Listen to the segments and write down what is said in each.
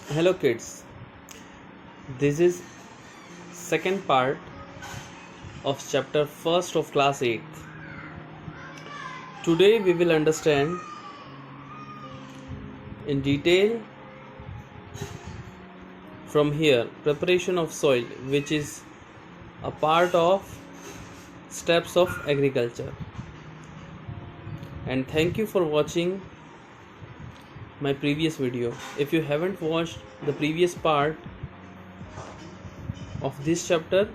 Hello kids, this is second part of chapter first of class 8th. Today we will understand in detail from here preparation of soil, which is a part of steps of agriculture. And thank you for watching my previous video. If you haven't watched the previous part of this chapter,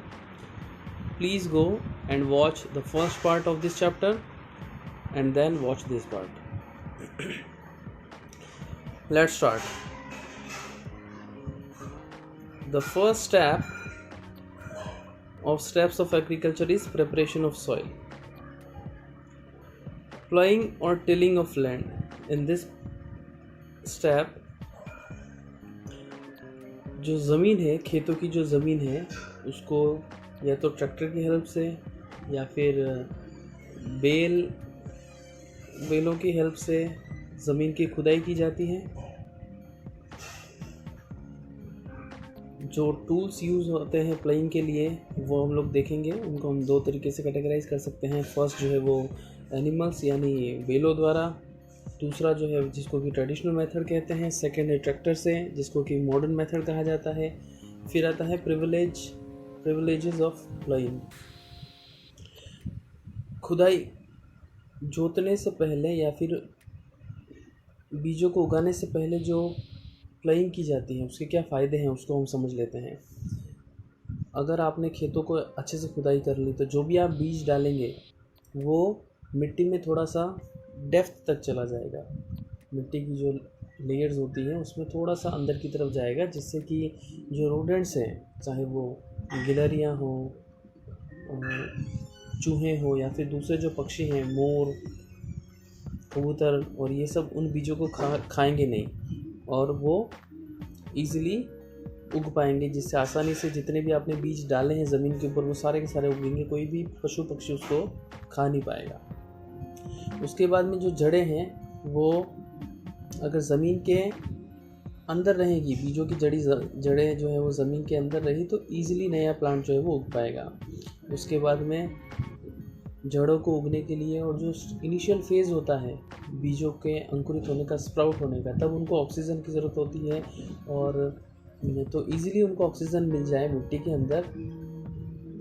please go and watch the first part of this chapter and then watch this part. Let's start. The first step of steps of agriculture is preparation of soil. Plowing or tilling of land. In this step, जो ज़मीन है, खेतों की जो ज़मीन है, उसको या तो ट्रैक्टर की हेल्प से या फिर बेलों की हेल्प से ज़मीन की खुदाई की जाती है। जो टूल्स यूज़ होते हैं प्लाइंग के लिए वो हम लोग देखेंगे। उनको हम दो तरीके से कैटेगराइज कर सकते हैं। फर्स्ट जो है वो एनिमल्स यानी बेलों द्वारा, दूसरा जो है जिसको कि ट्रेडिशनल मेथड कहते हैं, सेकंड है ट्रैक्टर से जिसको कि मॉडर्न मेथड कहा जाता है। फिर आता है प्रिविलेजेस ऑफ प्लाइंग। खुदाई जोतने से पहले या फिर बीजों को उगाने से पहले जो प्लाइंग की जाती है उसके क्या फ़ायदे हैं उसको हम समझ लेते हैं। अगर आपने खेतों को अच्छे से खुदाई कर ली तो जो भी आप बीज डालेंगे वो मिट्टी में थोड़ा सा डेप्थ तक चला जाएगा। मिट्टी की जो लेयर्स होती हैं उसमें थोड़ा सा अंदर की तरफ जाएगा, जिससे कि जो रोडेंट्स हैं, चाहे वो गिलहरियाँ हो, चूहे हो या फिर दूसरे जो पक्षी हैं, मोर, कबूतर, और ये सब उन बीजों को खाएंगे नहीं और वो ईज़िली उग पाएंगे, जिससे आसानी से जितने भी आपने बीज डाले हैं ज़मीन के ऊपर वो सारे के सारे उगेंगे। कोई भी पशु पक्षी उसको खा नहीं पाएगा। उसके बाद में जो जड़ें हैं वो अगर ज़मीन के अंदर रहेगी, बीजों की जड़ें जो है वो ज़मीन के अंदर रही तो ईज़िली नया प्लांट जो है वो उग पाएगा। उसके बाद में जड़ों को उगने के लिए और जो इनिशियल फेज़ होता है बीजों के अंकुरित होने का, स्प्राउट होने का, तब उनको ऑक्सीजन की ज़रूरत होती है। और तो ईज़िली उनको ऑक्सीजन मिल जाए मिट्टी के अंदर,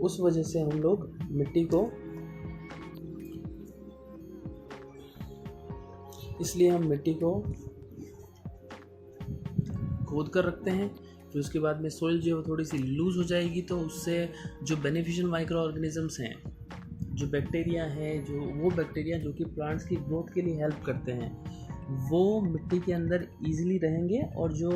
उस वजह से हम लोग मिट्टी को खोद कर रखते हैं। फिर उसके बाद में सोइल जो है थोड़ी सी लूज़ हो जाएगी तो उससे जो बेनिफिशियल माइक्रो ऑर्गेनिजम्स हैं, जो बैक्टीरिया हैं, वो बैक्टीरिया जो कि प्लांट्स की ग्रोथ के लिए हेल्प करते हैं, वो मिट्टी के अंदर ईजिली रहेंगे। और जो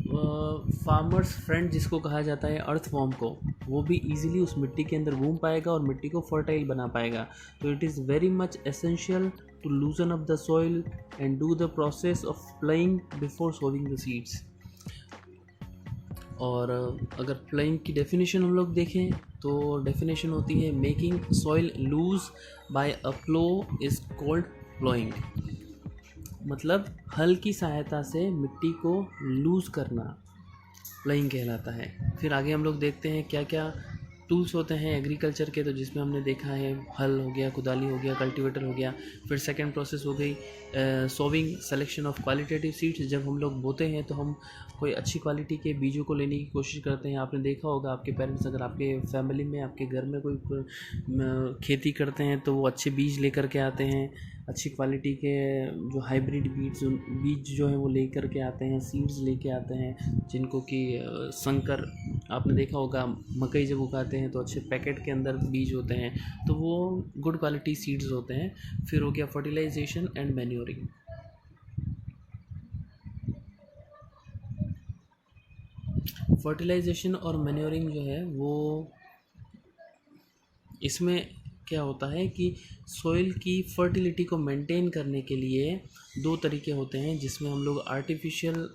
फार्मर्स फ्रेंड जिसको कहा जाता है अर्थवॉर्म को, वो भी ईजिली उस मिट्टी के अंदर घूम पाएगा और मिट्टी को फर्टाइल बना पाएगा। तो it is very much essential to loosen up the soil and do the process of ploughing before sowing the seeds. और अगर प्लाइंग की डेफिनेशन हम लोग देखें तो डेफिनेशन होती है making soil loose by a plough is called ploughing. मतलब हल की सहायता से मिट्टी को लूज़ करना प्लाइंग कहलाता है। फिर आगे हम लोग देखते हैं क्या क्या टूल्स होते हैं एग्रीकल्चर के, तो जिसमें हमने देखा है हल हो गया, कुदाली हो गया, कल्टीवेटर हो गया। फिर सेकंड प्रोसेस हो गई sowing, selection of qualitative seeds. जब हम लोग बोते हैं तो हम कोई अच्छी क्वालिटी के बीजों को लेने की कोशिश करते हैं। आपने देखा होगा आपके पेरेंट्स, अगर आपके फैमिली में, आपके घर में कोई खेती करते हैं तो वो अच्छे बीज लेकर के आते हैं, अच्छी क्वालिटी के जो हाइब्रिड बीज जो है वो लेकर के आते हैं, सीड्स लेके आते हैं, जिनको कि संकर, आपने देखा होगा मकई जब उगाते हैं तो अच्छे पैकेट के अंदर बीज होते हैं, तो वो गुड क्वालिटी सीड्स होते हैं। फिर हो गया फर्टिलाइजेशन एंड मैन्योरिंग। फर्टिलाइजेशन और मैन्योरिंग जो है वो, इसमें क्या होता है कि सॉइल की फर्टिलिटी को मेंटेन करने के लिए दो तरीके होते हैं, जिसमें हम लोग आर्टिफिशियल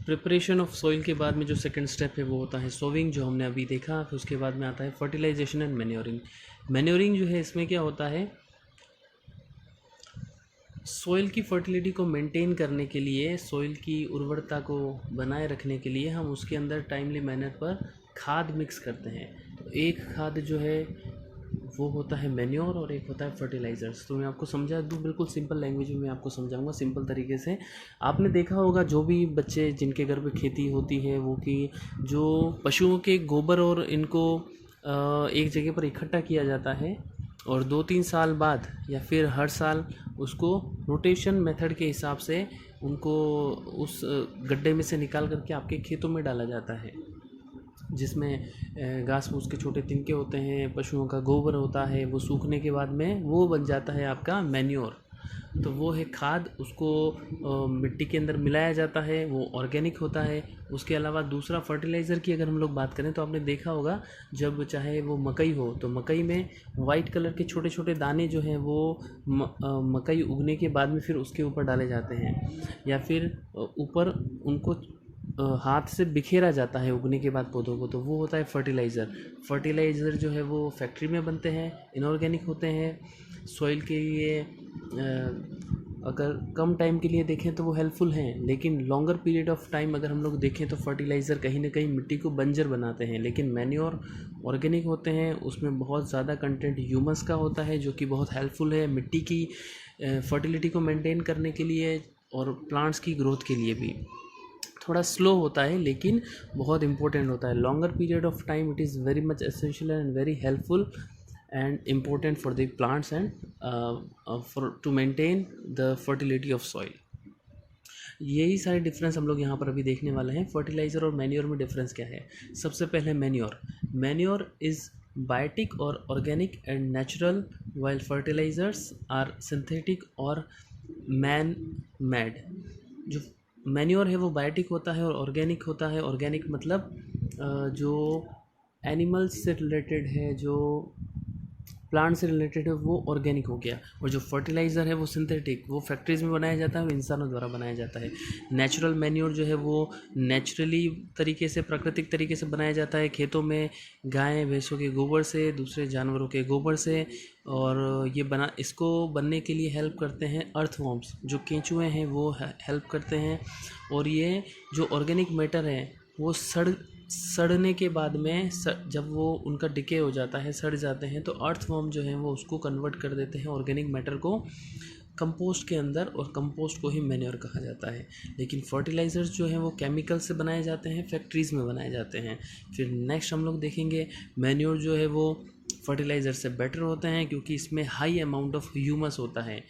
प्रिपरेशन ऑफ सॉइल के बाद में जो सेकंड स्टेप है वो होता है सोविंग, जो हमने अभी देखा। फिर उसके बाद में आता है फर्टिलाइजेशन एंड मैन्योरिंग। मैन्योरिंग जो है इसमें क्या होता है, सॉइल की फर्टिलिटी को मेंटेन करने के लिए, सॉइल की उर्वरता को बनाए रखने के लिए हम उसके अंदर टाइमली मैनर पर खाद मिक्स करते हैं। तो एक खाद जो है वो होता है मैन्योर और एक होता है फर्टिलाइज़र्स। तो मैं आपको समझा दूँ, बिल्कुल सिंपल लैंग्वेज में मैं आपको समझाऊंगा सिंपल तरीके से। आपने देखा होगा जो भी बच्चे जिनके घर पे खेती होती है वो कि जो पशुओं के गोबर और इनको एक जगह पर इकट्ठा किया जाता है और 2-3 साल बाद या फिर हर साल उसको रोटेशन मेथड के हिसाब से उनको उस गड्ढे में से निकाल करके आपके खेतों में डाला जाता है, जिसमें घास फूस के छोटे तिनके होते हैं, पशुओं का गोबर होता है, वो सूखने के बाद में वो बन जाता है आपका मैन्योर। तो वो है खाद, उसको मिट्टी के अंदर मिलाया जाता है, वो ऑर्गेनिक होता है। उसके अलावा दूसरा फर्टिलाइज़र की अगर हम लोग बात करें तो आपने देखा होगा जब चाहे वो मकई हो तो मकई में वाइट कलर के छोटे छोटे दाने जो हैं वो मकई उगने के बाद में फिर उसके ऊपर डाले जाते हैं, या फिर ऊपर उनको हाथ से बिखेरा जाता है उगने के बाद पौधों को, तो वो होता है फर्टिलाइज़र। फर्टिलाइज़र जो है वो फैक्ट्री में बनते हैं, इनऑर्गेनिक होते हैं, सॉइल के लिए अगर कम टाइम के लिए देखें तो वो हेल्पफुल हैं, लेकिन लॉन्गर पीरियड ऑफ टाइम अगर हम लोग देखें तो फर्टिलाइज़र कहीं ना कहीं मिट्टी को बंजर बनाते हैं। लेकिन मैन्योर ऑर्गेनिक होते हैं, उसमें बहुत ज़्यादा कंटेंट ह्यूमस का होता है जो कि बहुत हेल्पफुल है मिट्टी की फर्टिलिटी को मेंटेन करने के लिए और प्लांट्स की ग्रोथ के लिए भी। थोड़ा स्लो होता है लेकिन बहुत इंपॉर्टेंट होता है। Longer period of time it is very much essential and very helpful and important for the plants and for to maintain the fertility of soil। यही सारे डिफरेंस हम लोग यहाँ पर अभी देखने वाले हैं। फर्टिलाइज़र और मैन्योर में डिफरेंस क्या है? सबसे पहले मैन्योर। मैन्योर इज़ बायोटिक और organic and natural, while fertilisers are synthetic और मैन मेड। जो मैन्योर है वो बायोटिक होता है और ऑर्गेनिक होता है। ऑर्गेनिक मतलब जो एनिमल्स से रिलेटेड है, जो प्लांट से रिलेटेड है, वो ऑर्गेनिक हो गया। और जो फर्टिलाइज़र है वो सिंथेटिक, वो फैक्ट्रीज़ में बनाया जाता है, वो इंसानों द्वारा बनाया जाता है। नेचुरल मैन्योर जो है वो नेचुरली तरीके से, प्राकृतिक तरीके से बनाया जाता है, खेतों में गाय भैंसों के गोबर से, दूसरे जानवरों के गोबर से। और ये इसको बनने के लिए हेल्प करते हैं अर्थवॉर्म्स, जो केंचुए हैं वो हेल्प करते हैं। और ये जो ऑर्गेनिक मैटर है वो सड़ने के बाद में जब वो उनका डिके हो जाता है, सड़ जाते हैं, तो अर्थवॉर्म जो है वो उसको कन्वर्ट कर देते हैं ऑर्गेनिक मैटर को कंपोस्ट के अंदर, और कंपोस्ट को ही मैन्योर कहा जाता है। लेकिन फर्टिलाइज़र्स जो हैं वो केमिकल से बनाए जाते हैं, फैक्ट्रीज़ में बनाए जाते हैं। फिर नेक्स्ट हम लोग देखेंगे मैन्योर जो है वो फर्टिलाइज़र से बेटर होते हैं क्योंकि इसमें हाई अमाउंट ऑफ ह्यूमस होता है।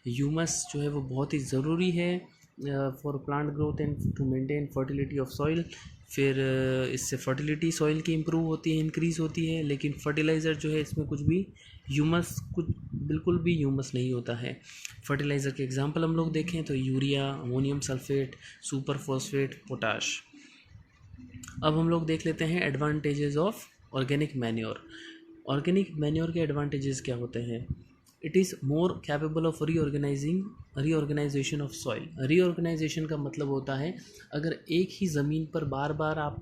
ह्यूमस जो है वो बहुत ही ज़रूरी है for plant growth and to maintain fertility of soil. फिर इससे फर्टिलिटी सॉइल की इम्प्रूव होती है, इंक्रीज़ होती है। लेकिन फर्टिलाइज़र जो है इसमें कुछ बिल्कुल भी ह्यूमस नहीं होता है। फर्टिलाइज़र के एग्जांपल हम लोग देखें तो urea, ammonium sulphate, super phosphate, potash. अब हम लोग देख लेते हैं advantages of organic manure. Organic manure के एडवांटेजेस क्या होते हैं? It is more capable of reorganisation of soil. Reorganisation का मतलब होता है अगर एक ही ज़मीन पर बार बार आप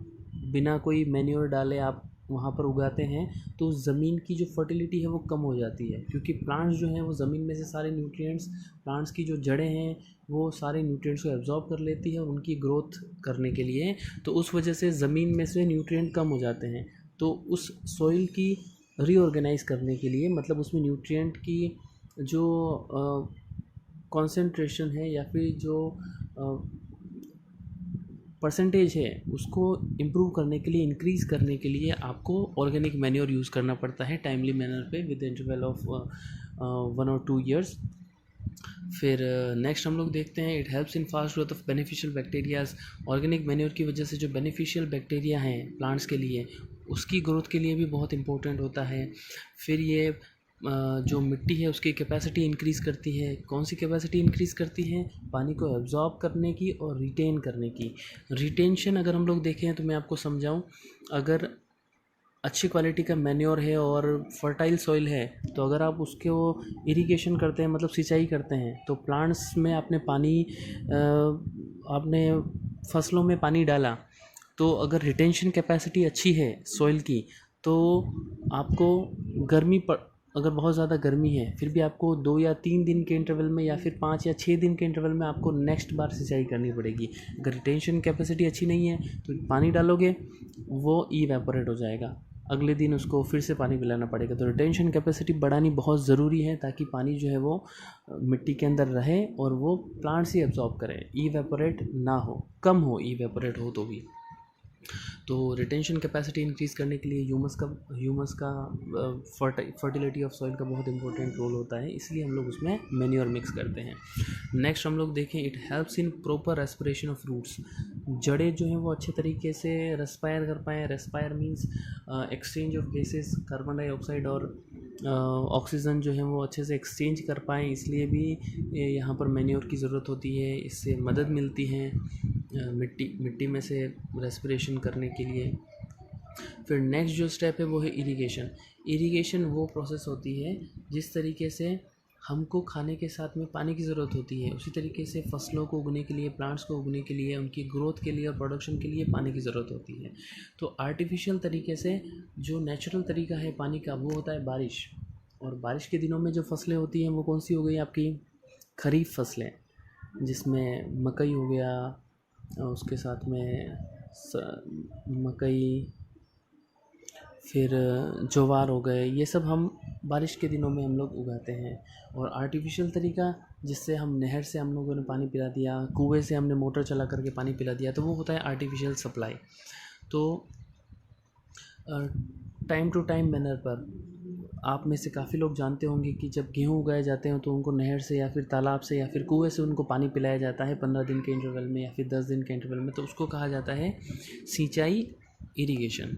बिना कोई मैन्योर डाले आप वहाँ पर उगाते हैं तो उस ज़मीन की जो फर्टिलिटी है वो कम हो जाती है, क्योंकि प्लांट्स जो हैं वो ज़मीन में से सारे न्यूट्रिएंट्स, प्लांट्स की जो जड़ें हैं वो सारे न्यूट्रिएंट्स को एब्जॉर्ब कर लेती है उनकी ग्रोथ करने के लिए। तो उस वजह से ज़मीन में से न्यूट्रिएंट कम हो जाते हैं। तो उस सॉइल की रीऑर्गेनाइज करने के लिए, मतलब उसमें न्यूट्रिएंट की जो कॉन्सेंट्रेशन है या फिर जो परसेंटेज है उसको इम्प्रूव करने के लिए, इंक्रीज़ करने के लिए आपको ऑर्गेनिक मैन्योर यूज़ करना पड़ता है टाइमली मैनर पे with interval of 1 or 2 years। फिर नेक्स्ट हम लोग देखते हैं it helps in fast growth of beneficial bacterias. Organic manure की वजह से जो बेनिफिशियल बैक्टीरिया हैं प्लांट्स के लिए, उसकी ग्रोथ के लिए भी बहुत इंपॉर्टेंट होता है। फिर ये जो मिट्टी है उसकी कैपेसिटी इंक्रीज़ करती है। कौन सी कैपेसिटी इंक्रीज़ करती है? पानी को एब्जॉर्ब करने की और रिटेन करने की। रिटेंशन अगर हम लोग देखें तो मैं आपको समझाऊं, अगर अच्छी क्वालिटी का मैन्योर है और फर्टाइल सॉइल है तो अगर आप उसके वो इरिगेशन करते हैं, मतलब सिंचाई करते हैं, तो प्लांट्स में आपने फसलों में पानी डाला, तो अगर रिटेंशन कैपेसिटी अच्छी है सॉइल की तो आपको गर्मी पर अगर बहुत ज़्यादा गर्मी है फिर भी आपको 2 या 3 दिन के इंटरवल में या फिर 5 या 6 दिन के इंटरवल में आपको नेक्स्ट बार सिंचाई करनी पड़ेगी। अगर रिटेंशन कैपेसिटी अच्छी नहीं है तो पानी डालोगे वो इवेपोरेट हो जाएगा, अगले दिन उसको फिर से पानी पिलाना पड़ेगा। तो रिटेंशन कैपेसिटी बढ़ानी बहुत ज़रूरी है ताकि पानी जो है वो मिट्टी के अंदर रहे और वो प्लांट से एब्जॉर्ब करे, इवेपोरेट ना हो, कम हो, इवेपोरेट हो तो भी। तो रिटेंशन कैपेसिटी इंक्रीज़ करने के लिए ह्यूमस का फर्टिलिटी ऑफ सॉइल का बहुत इंपॉर्टेंट रोल होता है, इसलिए हम लोग उसमें मैन्योर मिक्स करते हैं। नेक्स्ट हम लोग देखें, it helps in proper respiration of roots. जड़ें जो हैं वो अच्छे तरीके से रेस्पायर कर पाएँ। Respire means exchange of gases, carbon dioxide और ऑक्सीजन जो है वो अच्छे से एक्सचेंज कर पाएँ, इसलिए भी यहाँ पर मैन्योर की ज़रूरत होती है। इससे मदद मिलती है मिट्टी में से रेस्पिरेशन करने के लिए। फिर नेक्स्ट जो स्टेप है वो है इरिगेशन। इरिगेशन वो प्रोसेस होती है जिस तरीके से हमको खाने के साथ में पानी की ज़रूरत होती है, उसी तरीके से फसलों को उगने के लिए, प्लांट्स को उगने के लिए, उनकी ग्रोथ के लिए और प्रोडक्शन के लिए पानी की ज़रूरत होती है। तो आर्टिफिशियल तरीके से जो नेचुरल तरीका है पानी का वो होता है बारिश। और बारिश के दिनों में जो फसलें होती हैं वो कौन सी हो गई आपकी? खरीफ फसलें, जिसमें मकई हो गया, उसके साथ में मकई, फिर ज्वार हो गए, ये सब हम बारिश के दिनों में हम लोग उगाते हैं। और आर्टिफिशियल तरीका जिससे हम नहर से हम लोगों ने पानी पिला दिया, कुएं से हमने मोटर चला करके पानी पिला दिया, तो वो होता है आर्टिफिशियल सप्लाई। तो टाइम टू टाइम मैनर पर आप में से काफ़ी लोग जानते होंगे कि जब गेहूँ उगाए जाते हैं तो उनको नहर से या फिर तालाब से या फिर कुएं से उनको पानी पिलाया जाता है 15 दिन के इंटरवल में या फिर 10 दिन के इंटरवल में, तो उसको कहा जाता है सिंचाई, इरिगेशन।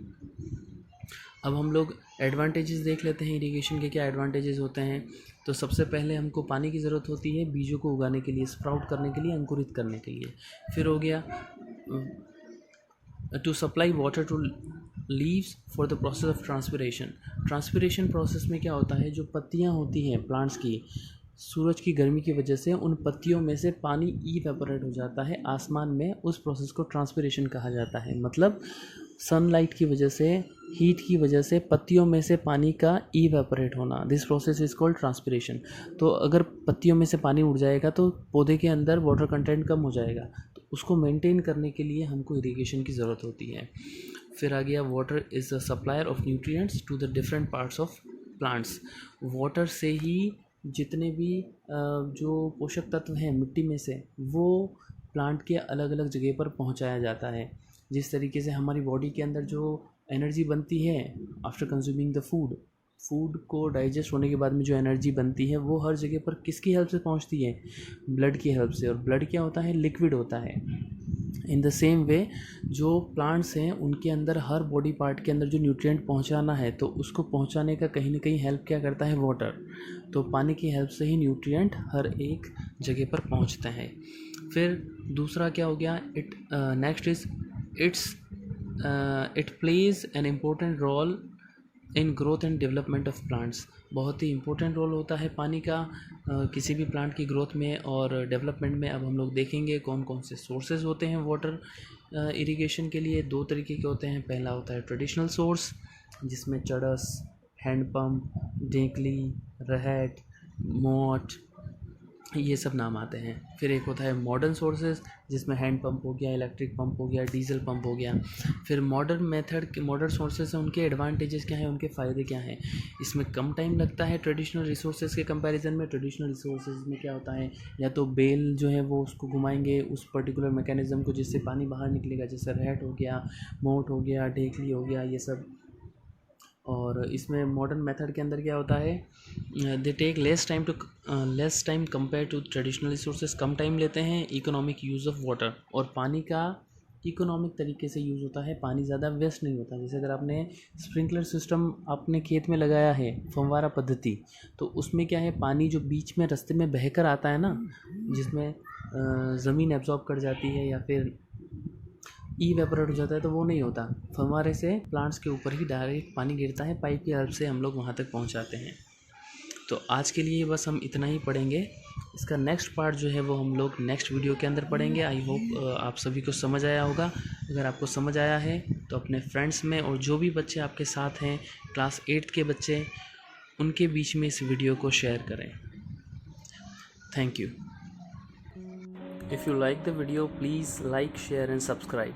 अब हम लोग एडवांटेजेस देख लेते हैं इरिगेशन के, क्या एडवांटेजेस होते हैं। तो सबसे पहले हमको पानी की ज़रूरत होती है बीजों को उगाने के लिए, स्प्राउट करने के लिए, अंकुरित करने के लिए। फिर हो गया to supply water to leaves for the process of transpiration. Transpiration process में क्या होता है, जो पत्तियां होती हैं प्लांट्स की, सूरज की गर्मी की वजह से उन पत्तियों में से पानी इवेपोरेट हो जाता है आसमान में, उस प्रोसेस को ट्रांसपिरेशन कहा जाता है। मतलब सनलाइट की वजह से, हीट की वजह से पत्तियों में से पानी का इवेपोरेट होना, this process is called transpiration. तो अगर पत्तियों में से पानी उड़ जाएगा तो पौधे के अंदर वाटर कंटेंट कम हो जाएगा, तो उसको मेंटेन करने के लिए हमको इरिगेशन की ज़रूरत होती है। फिर आ गया water is the supplier of nutrients to the different parts of plants. Water से ही जितने भी जो पोषक तत्व हैं मिट्टी में से वो प्लांट के अलग अलग जगह पर पहुंचाया जाता है। जिस तरीके से हमारी बॉडी के अंदर जो एनर्जी बनती है आफ्टर कंज्यूमिंग द फूड को डाइजेस्ट होने के बाद में जो एनर्जी बनती है वो हर जगह पर किसकी हेल्प से पहुंचती है? ब्लड की हेल्प से। और ब्लड क्या होता है? लिक्विड होता है। इन द सेम वे जो प्लांट्स हैं उनके अंदर हर बॉडी पार्ट के अंदर जो न्यूट्रिएंट पहुंचाना है तो उसको पहुंचाने का कहीं ना कहीं हेल्प क्या करता है? वाटर। तो पानी की हेल्प से ही न्यूट्रिएंट हर एक जगह पर पहुंचते हैं। फिर दूसरा क्या हो गया? Next is it plays an important role in growth and development of plants. बहुत ही इम्पोर्टेंट रोल होता है पानी का किसी भी प्लांट की ग्रोथ में और डेवलपमेंट में। अब हम लोग देखेंगे कौन कौन से सोर्सेज होते हैं वाटर इरिगेशन के लिए। 2 तरीके के होते हैं। पहला होता है ट्रेडिशनल सोर्स, जिसमें चड़स, हैंडपम्प, डेकली, रहट, मोट, ये सब नाम आते हैं। फिर एक होता है मॉडर्न सोर्सेज, जिसमें हैंड पंप हो गया, इलेक्ट्रिक पंप हो गया, डीजल पंप हो गया। फिर मॉडर्न मेथड के मॉडर्न सोर्सेज हैं, उनके एडवांटेजेस क्या हैं, उनके फ़ायदे क्या हैं। इसमें कम टाइम लगता है ट्रेडिशनल रिसोर्सेज के कंपैरिजन में। ट्रेडिशनल रिसोर्सेज में क्या होता है, या तो बेल जो है वो उसको घुमाएंगे उस पर्टिकुलर मैकेनिज़्म को जिससे पानी बाहर निकलेगा, जैसे रहट हो गया, मोट हो गया, ढेकली हो गया, ये सब। और इसमें मॉडर्न मेथड के अंदर क्या होता है, they take less time compare to traditional resources. कम टाइम लेते हैं। इकोनॉमिक यूज़ ऑफ वाटर, और पानी का इकोनॉमिक तरीके से यूज़ होता है, पानी ज़्यादा वेस्ट नहीं होता। जैसे अगर आपने स्प्रिंकलर सिस्टम अपने खेत में लगाया है, फव्वारा पद्धति, तो उसमें क्या है, पानी जो बीच में रास्ते में बहकर आता है ना, जिसमें ज़मीन एब्जॉर्ब कर जाती है या फिर इवेपोरेट हो जाता है, तो वो नहीं होता। फव्वारे से प्लांट्स के ऊपर ही डायरेक्ट पानी गिरता है, पाइप की हेल्प से हम लोग वहाँ तक पहुँचाते हैं। तो आज के लिए बस हम इतना ही पढ़ेंगे। इसका नेक्स्ट पार्ट जो है वो हम लोग नेक्स्ट वीडियो के अंदर पढ़ेंगे। आई होप आप सभी को समझ आया होगा। अगर आपको समझ आया है तो अपने फ्रेंड्स में और जो भी बच्चे आपके साथ हैं क्लास 8 के बच्चे, उनके बीच में इस वीडियो को शेयर करें। Thank you. If you like the video please like, share and subscribe.